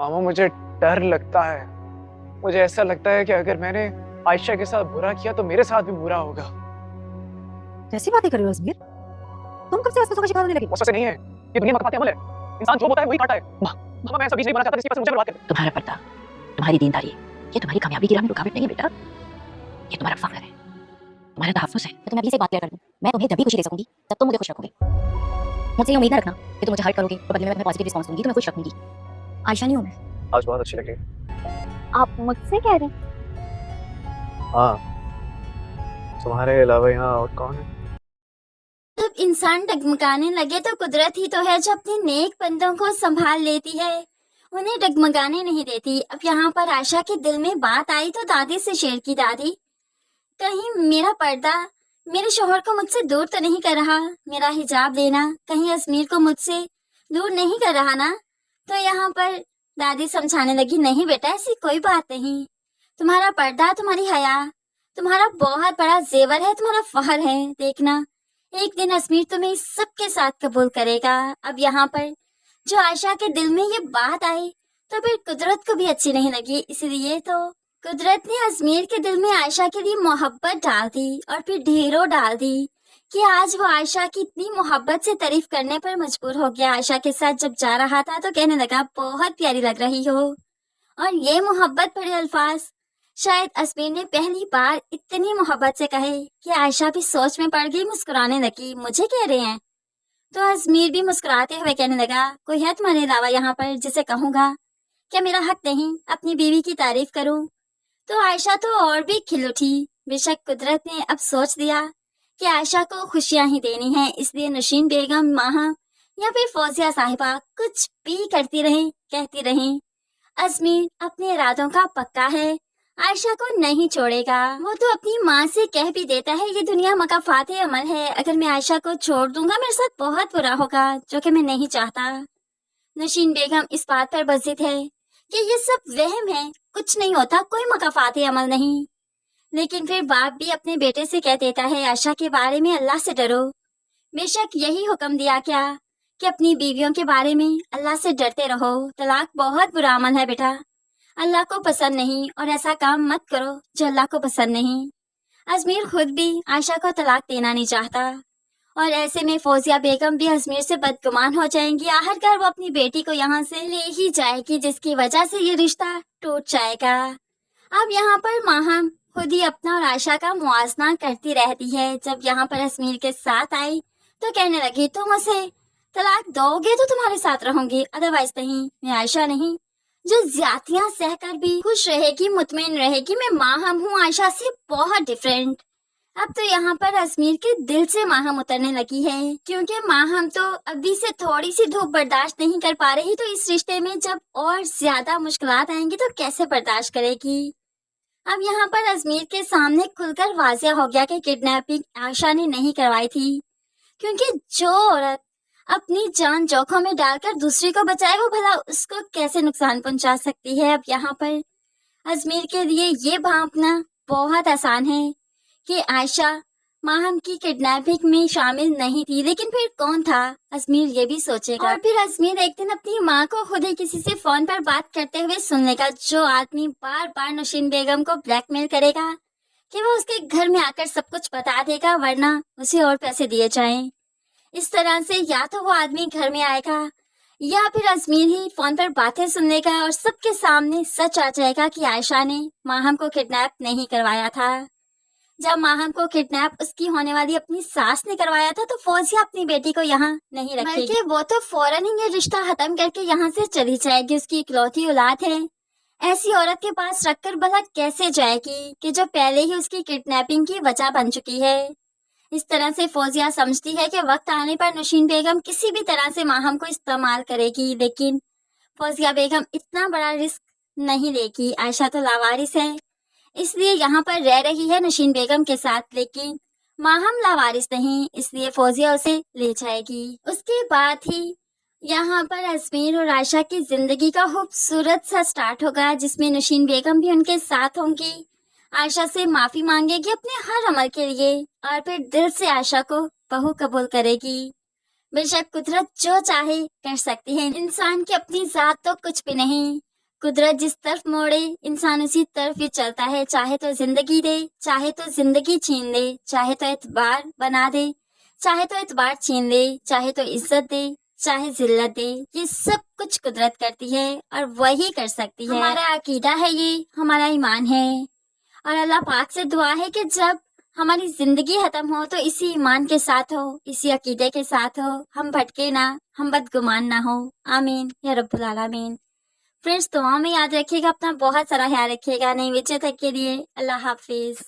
आमा मुझे डर लगता है। मुझे ऐसा लगता है कि अगर मैंने आयशा के साथ बुरा किया तो मेरे साथ भी बुरा होगा। कैसी बातें कर रहे हो अजमेर? तुम कब से वसवसों का शिकार होने लगे? वसवसे नहीं है, ये दुनिया में मकफात अमल है। इंसान जो बोलता है वही खाता है। मामा मैं ऐसा बीज नहीं बना चाहता जिसकी वजह से मुझे बर्बाद कर दे। तुम्हारा पर्दा, तुम्हारी दीनदारी, ये तुम्हारी कामयाबी की राह में रुकावट नहीं है बेटा, ये तुम्हारा फख्र है, तुम्हारा तहफ्फुज़ है। मैं तुम्हें अभी से बात क्लियर कर दूं, मैं तुम्हें जब भी खुशी दे सकूंगी तब तुम मुझे खुश रखोगे। मुझसे ये उम्मीद ना रखना कि तुम मुझे हर्ट करोगे तो बदले में मैं तुम्हें पॉजिटिव रिस्पांस दूंगी, तुम्हें खुश रखूंगी। आयशा नहीं हूं मैं। आज बहुत अच्छी लगी। आप मुझसे कह रहे हैं? हाँ, तुम्हारे अलावा यहाँ और कौन है? जब इंसान डगमगाने लगे तो कुदरत ही तो है जो अपने नेक बंदों को संभाल लेती है, उन्हें डगमगाने नहीं देती। अब यहाँ पर आशा के दिल में बात आई तो दादी से शेयर की। दादी, कहीं मेरा पर्दा मेरे शौहर को मुझसे दूर तो नहीं कर रहा? मेरा हिजाब लेना कहीं अजमीर को मुझसे दूर नहीं कर रहा ना? तो यहाँ पर दादी समझाने लगी, नहीं बेटा ऐसी कोई बात नहीं। तुम्हारा पर्दा, तुम्हारी हया, तुम्हारा बहुत बड़ा जेवर है, तुम्हारा फख्र है। देखना एक दिन अजमीर तुम्हें इस सब के साथ कबूल करेगा। अब यहाँ पर जो आयशा के दिल में ये बात आई तो फिर कुदरत को भी अच्छी नहीं लगी, इसलिए तो कुदरत ने अजमीर के दिल में आयशा के लिए मोहब्बत डाल दी और फिर ढेरों डाल दी कि आज वो आयशा की इतनी मोहब्बत से तारीफ करने पर मजबूर हो गया। आयशा के साथ जब जा रहा था तो कहने लगा, बहुत प्यारी लग रही हो। और ये मोहब्बत भरे अल्फाज शायद अजमीर ने पहली बार इतनी मोहब्बत से कहे कि आयशा भी सोच में पड़ गई, मुस्कुराने लगी। मुझे कह रहे हैं? तो अजमीर भी मुस्कुराते हुए कहने लगा, कोई है तुम्हारे अलावा यहाँ पर जिसे कहूँगा? क्या मेरा हक नहीं अपनी बीवी की तारीफ करूँ? तो आयशा तो और भी खिल उठी। बेशक कुदरत ने अब सोच दिया कि आयशा को खुशियां ही देनी है, इसलिए नशीन बेगम, माहा या फिर फौजिया साहिबा कुछ भी करती रही, कहती रही, अजमीर अपने इरादों का पक्का है, आयशा को नहीं छोड़ेगा। वो तो अपनी माँ से कह भी देता है ये दुनिया मकाफात अमल है, अगर मैं आयशा को छोड़ दूंगा मेरे साथ बहुत बुरा होगा, जो कि मैं नहीं चाहता। नशीन बेगम इस बात पर बज़िद है कि ये सब वहम है, कुछ नहीं होता, कोई मकाफात अमल नहीं। लेकिन फिर बाप भी अपने बेटे से कह देता है, आयशा के बारे में अल्लाह से डरो। बेशक यही हुक्म दिया क्या कि अपनी बीवियों के बारे में अल्लाह से डरते रहो। तलाक बहुत बुरा अमल है बेटा, अल्लाह को पसंद नहीं, और ऐसा काम मत करो जो अल्लाह को पसंद नहीं। अजमीर खुद भी आयशा को तलाक देना नहीं चाहता, और ऐसे में फौजिया बेगम भी अजमीर से बदगुमान हो जाएंगी। आखिरकार वो अपनी बेटी को यहाँ से ले ही जाएगी, जिसकी वजह से ये रिश्ता टूट जाएगा। अब यहाँ पर माहम खुद ही अपना और आयशा का मुआजना करती रहती है। जब यहाँ पर अजमीर के साथ आई तो कहने लगी, तुम उसे तलाक दोगे तो तुम्हारे साथ रहूंगी, अदरवाइज नहीं। मैं आयशा नहीं जो ज्यादतियां सहकर भी खुश रहेगी, मुतमईन रहेगी। मैं माहम हूँ आयशा से बहुत डिफरेंट। अब तो यहाँ पर अजमीर के दिल से माहम उतरने लगी है, क्योंकि माहम तो अभी से थोड़ी सी धूप बर्दाश्त नहीं कर पा रही, तो इस रिश्ते में जब और ज्यादा मुश्किलात आएंगी तो कैसे बर्दाश्त करेगी। अब यहाँ पर अजमीर के सामने खुलकर वाज़िया हो गया कि किडनैपिंग आयशा ने नहीं करवाई थी, क्योंकि जो औरत अपनी जान जोखिम में डालकर दूसरे को बचाए वो भला उसको कैसे नुकसान पहुंचा सकती है। अब यहाँ पर अजमीर के लिए ये भांपना बहुत आसान है कि आयशा माहम की किडनैपिंग में शामिल नहीं थी, लेकिन फिर कौन था? अजमीर ये भी सोचेगा। और फिर अजमीर एक दिन अपनी माँ को खुद ही किसी से फोन पर बात करते हुए सुन लेगा, जो आदमी बार बार नशीन बेगम को ब्लैकमेल करेगा कि वो उसके घर में आकर सब कुछ बता देगा, वरना उसे और पैसे दिए जाएं। इस तरह से या तो वो आदमी घर में आएगा या फिर अजमीर ही फोन पर बातें सुन लेगा और सबके सामने सच आ जाएगा कि आयशा ने माहम को किडनैप नहीं करवाया था। जब माहम को किडनैप उसकी होने वाली अपनी सास ने करवाया था तो फौजिया अपनी बेटी को यहाँ नहीं रखेगी, बल्कि वो तो फौरन ही ये रिश्ता खत्म करके यहाँ से चली जाएगी। उसकी इकलौती औलाद है, ऐसी औरत के पास रखकर भला कैसे जाएगी कि जो पहले ही उसकी किडनैपिंग की वजह बन चुकी है। इस तरह से फौजिया समझती है कि वक्त आने पर नशीन बेगम किसी भी तरह से माहम को इस्तेमाल करेगी, लेकिन फौजिया बेगम इतना बड़ा रिस्क नहीं लेगी। आयशा तो लावारिस है, इसलिए यहाँ पर रह रही है नशीन बेगम के साथ, लेकिन माहम लावारिस नहीं, इसलिए फौजिया उसे ले जाएगी। उसके बाद ही यहाँ पर अजमीर और आयशा की जिंदगी का खूबसूरत सा स्टार्ट होगा, जिसमें नशीन बेगम भी उनके साथ होंगी। आयशा से माफी मांगेगी अपने हर अमल के लिए और फिर दिल से आयशा को बहू कबूल करेगी। बेशक कुदरत जो चाहे कर सकती है, इंसान की अपनी जात तो कुछ भी नहीं। कुदरत जिस तरफ मोड़े इंसान उसी तरफ ही चलता है, चाहे तो जिंदगी दे, चाहे तो जिंदगी छीन ले, चाहे तो एतबार बना दे, चाहे तो एतबार छीन ले, चाहे तो इज्जत दे, चाहे जिल्लत दे। ये सब कुछ कुदरत करती है और वही कर सकती है। हमारा अकीदा है, ये हमारा ईमान है और अल्लाह पाक से दुआ है कि जब हमारी जिंदगी खत्म हो तो इसी ईमान के साथ हो, इसी अकीदे के साथ हो, हम भटके ना, हम बदगुमान ना हो। आमीन या रब्बुल आलमीन। फ्रेंड्स, दुआ में याद रखिएगा, अपना बहुत सारा ख्याल रखिएगा। नई वीडियो तक के लिए अल्लाह हाफिज।